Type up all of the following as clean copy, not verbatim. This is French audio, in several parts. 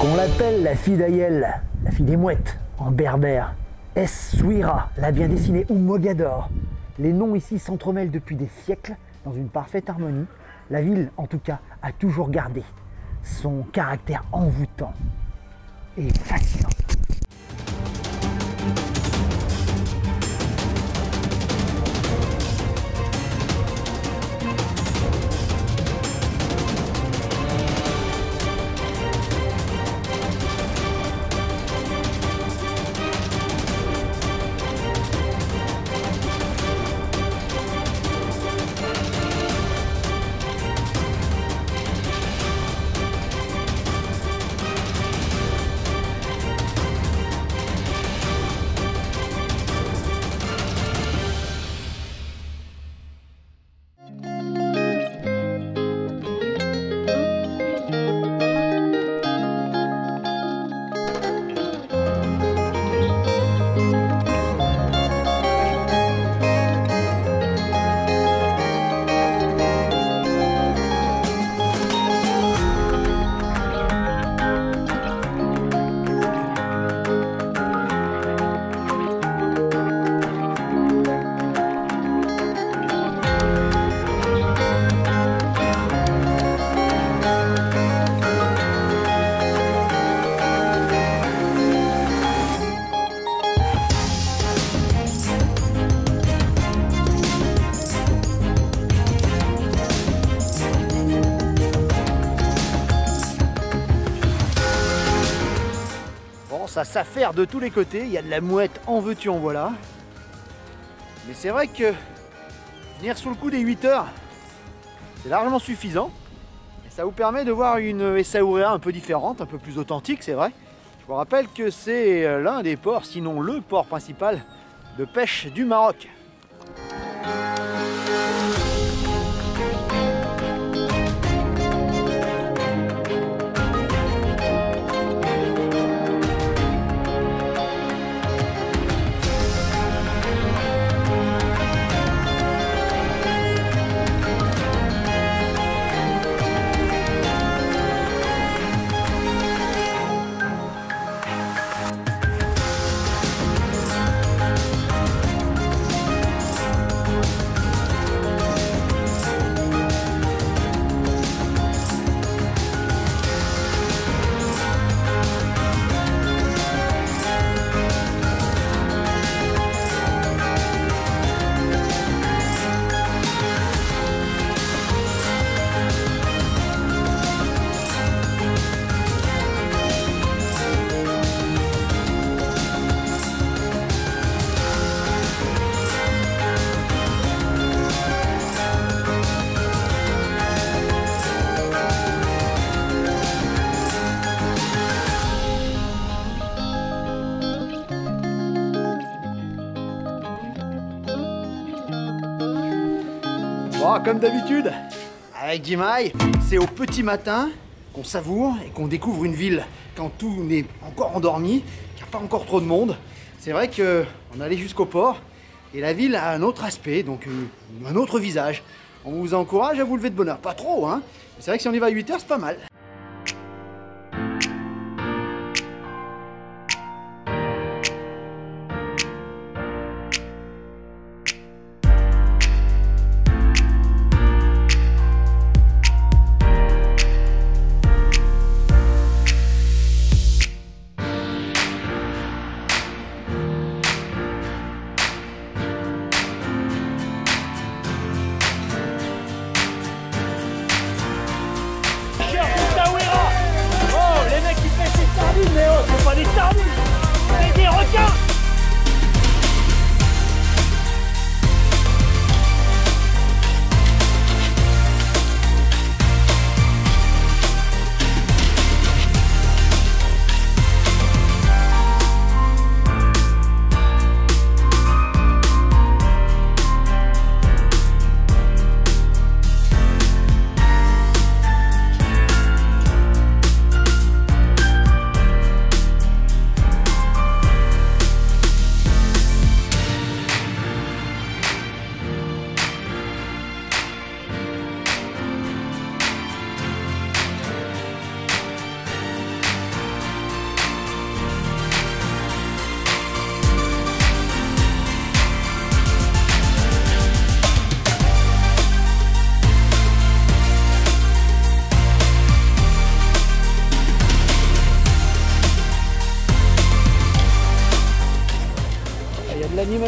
On l'appelle la fille d'Ayel, la fille des mouettes, en berbère. Es-Souira l'a bien dessiné, ou Mogador. Les noms ici s'entremêlent depuis des siècles dans une parfaite harmonie. La ville, en tout cas, a toujours gardé son caractère envoûtant et fascinant. Ça s'affaire de tous les côtés, il y a de la mouette, en veux-tu en voilà. Mais c'est vrai que venir sous le coup des 8 heures, c'est largement suffisant. Et ça vous permet de voir une Essaouira un peu différente, un peu plus authentique, c'est vrai. Je vous rappelle que c'est l'un des ports, sinon le port principal de pêche du Maroc. Bon, comme d'habitude, avec Jimai, c'est au petit matin qu'on savoure et qu'on découvre une ville quand tout n'est encore endormi, qu'il n'y a pas encore trop de monde. C'est vrai qu'on allait jusqu'au port et la ville a un autre aspect, donc un autre visage. On vous encourage à vous lever de bonne heure, pas trop, hein. C'est vrai que si on y va à 8 heures, c'est pas mal. Mais oh, c'est pas des sardines, c'est des requins.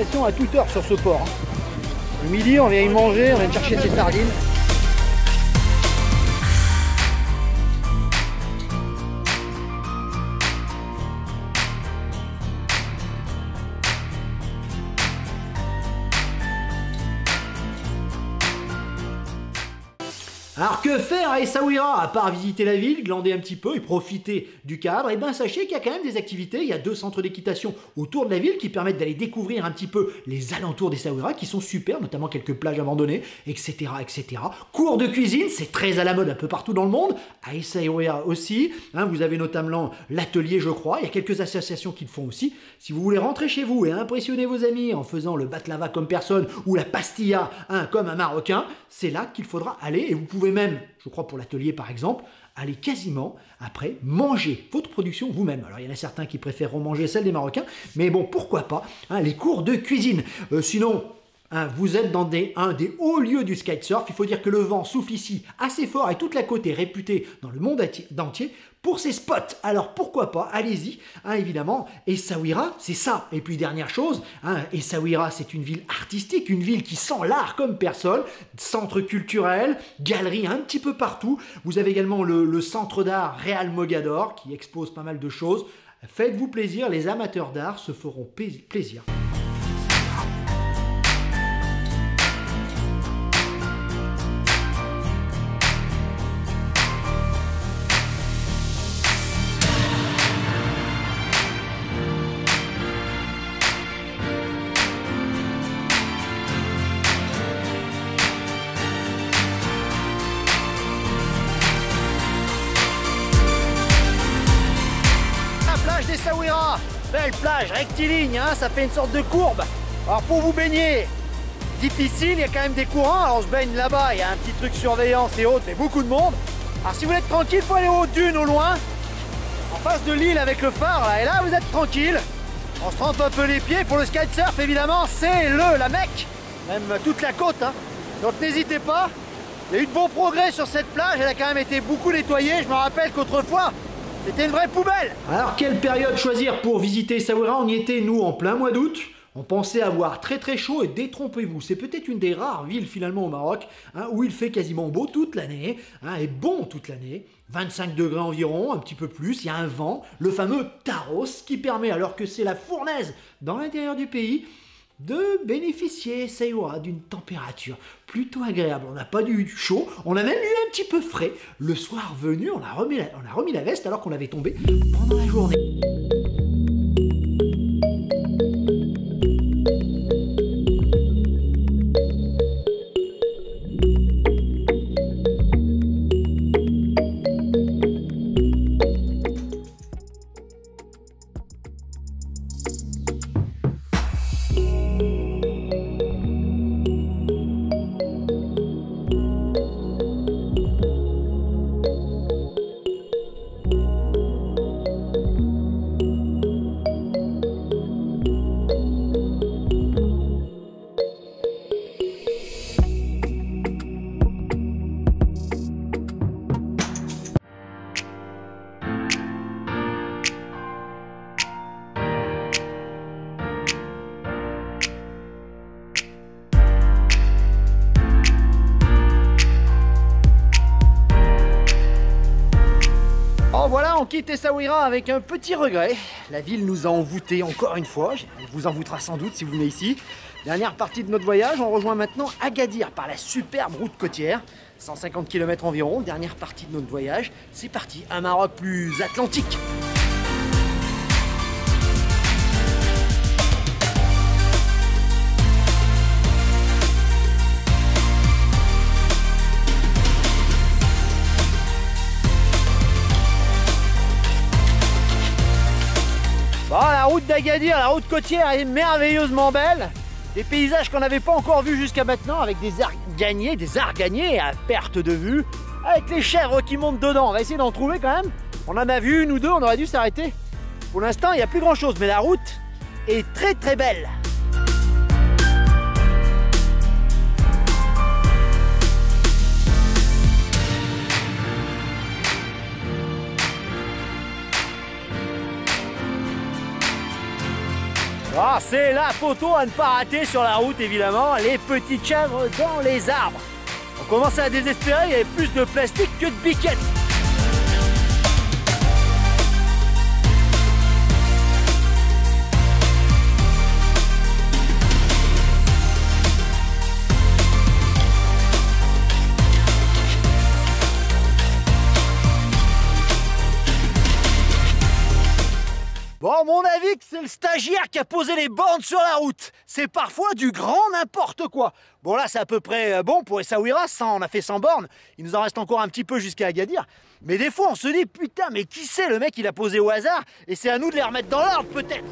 animation à toute heure sur ce port. Le midi, on vient y manger, on vient chercher ses sardines. Alors que faire à Essaouira, à part visiter la ville, glander un petit peu et profiter du cadre? Eh bien sachez qu'il y a quand même des activités, il y a 2 centres d'équitation autour de la ville qui permettent d'aller découvrir un petit peu les alentours d'Essaouira qui sont super, notamment quelques plages abandonnées, etc. etc. Cours de cuisine, c'est très à la mode un peu partout dans le monde, à Essaouira aussi, hein, vous avez notamment l'atelier je crois, il y a quelques associations qui le font aussi. Si vous voulez rentrer chez vous et impressionner vos amis en faisant le baklava comme personne ou la pastilla hein, comme un Marocain, c'est là qu'il faudra aller et vous pouvez même, je crois pour l'atelier par exemple, aller quasiment après manger votre production vous-même. Alors il y en a certains qui préfèrent manger celle des Marocains, mais bon pourquoi pas, hein, les cours de cuisine. Sinon, hein, vous êtes dans un des hauts lieux du kitesurf, il faut dire que le vent souffle ici assez fort et toute la côte est réputée dans le monde entier pour ces spots. Alors pourquoi pas, allez-y, hein, évidemment. Essaouira, c'est ça. Et puis dernière chose, hein, Essaouira c'est une ville artistique, une ville qui sent l'art comme personne, centre culturel, galeries un petit peu partout. Vous avez également le centre d'art Real Mogador qui expose pas mal de choses. Faites-vous plaisir, les amateurs d'art se feront plaisir. Essaouira, belle plage rectiligne, hein, ça fait une sorte de courbe. Alors pour vous baigner, difficile, il y a quand même des courants. Alors on se baigne là-bas, il y a un petit truc surveillance et autres, mais beaucoup de monde. Alors si vous êtes tranquille, il faut aller aux dunes au loin, en face de l'île avec le phare là, et là vous êtes tranquille. On se trempe un peu les pieds. Pour le kitesurf évidemment, c'est la Mecque, même toute la côte, hein. Donc n'hésitez pas. Il y a eu de bons progrès sur cette plage, elle a quand même été beaucoup nettoyée. Je me rappelle qu'autrefois, c'était une vraie poubelle. Alors quelle période choisir pour visiter Essaouira? On y était nous en plein mois d'août. On pensait avoir très très chaud et détrompez-vous, c'est peut-être une des rares villes finalement au Maroc hein, où il fait quasiment beau toute l'année hein, et bon toute l'année. 25 degrés environ, un petit peu plus, il y a un vent, le fameux Taros qui permet alors que c'est la fournaise dans l'intérieur du pays de bénéficier, Essaouira, d'une température plutôt agréable. On n'a pas eu chaud, on a même eu un petit peu frais. Le soir venu, on a remis la veste alors qu'on l'avait tombé pendant la journée. Voilà, on quitte Essaouira avec un petit regret. La ville nous a envoûtés encore une fois. Elle vous envoûtera sans doute si vous venez ici. Dernière partie de notre voyage, on rejoint maintenant Agadir par la superbe route côtière. 150 km environ, dernière partie de notre voyage. C'est parti, un Maroc plus atlantique. Bon, la route d'Agadir, la route côtière est merveilleusement belle. Des paysages qu'on n'avait pas encore vus jusqu'à maintenant, avec des arganiers à perte de vue, avec les chèvres qui montent dedans. On va essayer d'en trouver quand même. On en a vu une ou deux, on aurait dû s'arrêter. Pour l'instant, il n'y a plus grand chose, mais la route est très très belle. Ah, c'est la photo à ne pas rater sur la route, évidemment, les petits cadres dans les arbres. On commençait à désespérer, il y avait plus de plastique que de biquettes. Bon, mon avis que c'est le stagiaire qui a posé les bornes sur la route. C'est parfois du grand n'importe quoi. Bon là c'est à peu près bon pour Essaouira, on a fait 100 bornes. Il nous en reste encore un petit peu jusqu'à Agadir. Mais des fois on se dit putain mais qui c'est le mec il a posé au hasard et c'est à nous de les remettre dans l'ordre peut-être.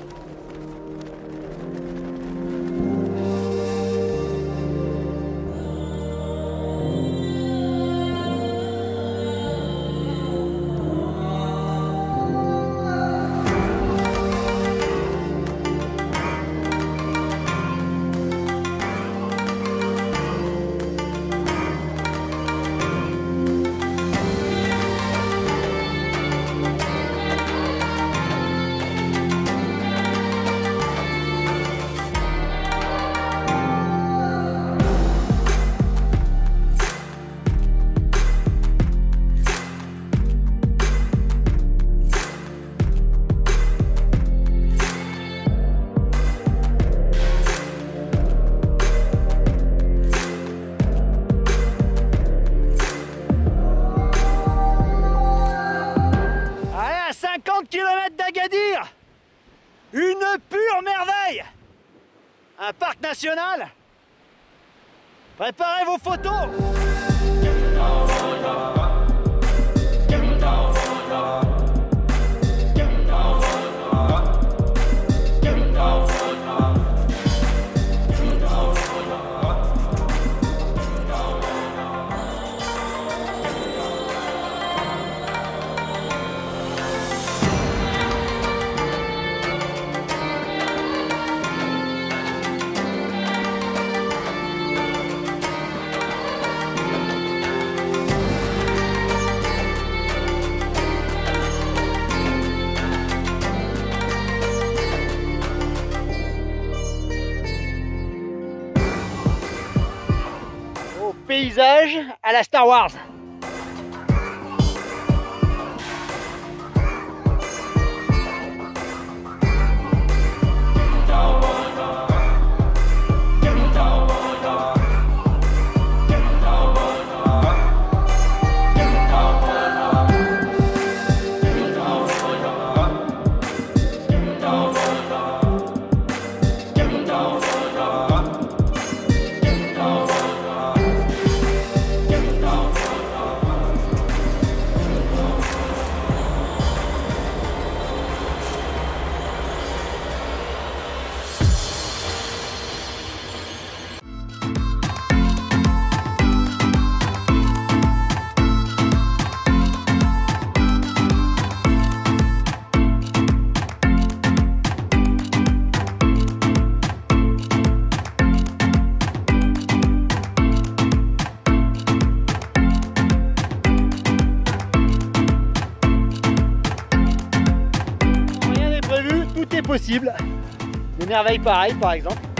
D'Agadir, une pure merveille, un parc national. Préparez vos photos. Paysage à la Star Wars. Possible. Des merveilles pareilles par exemple.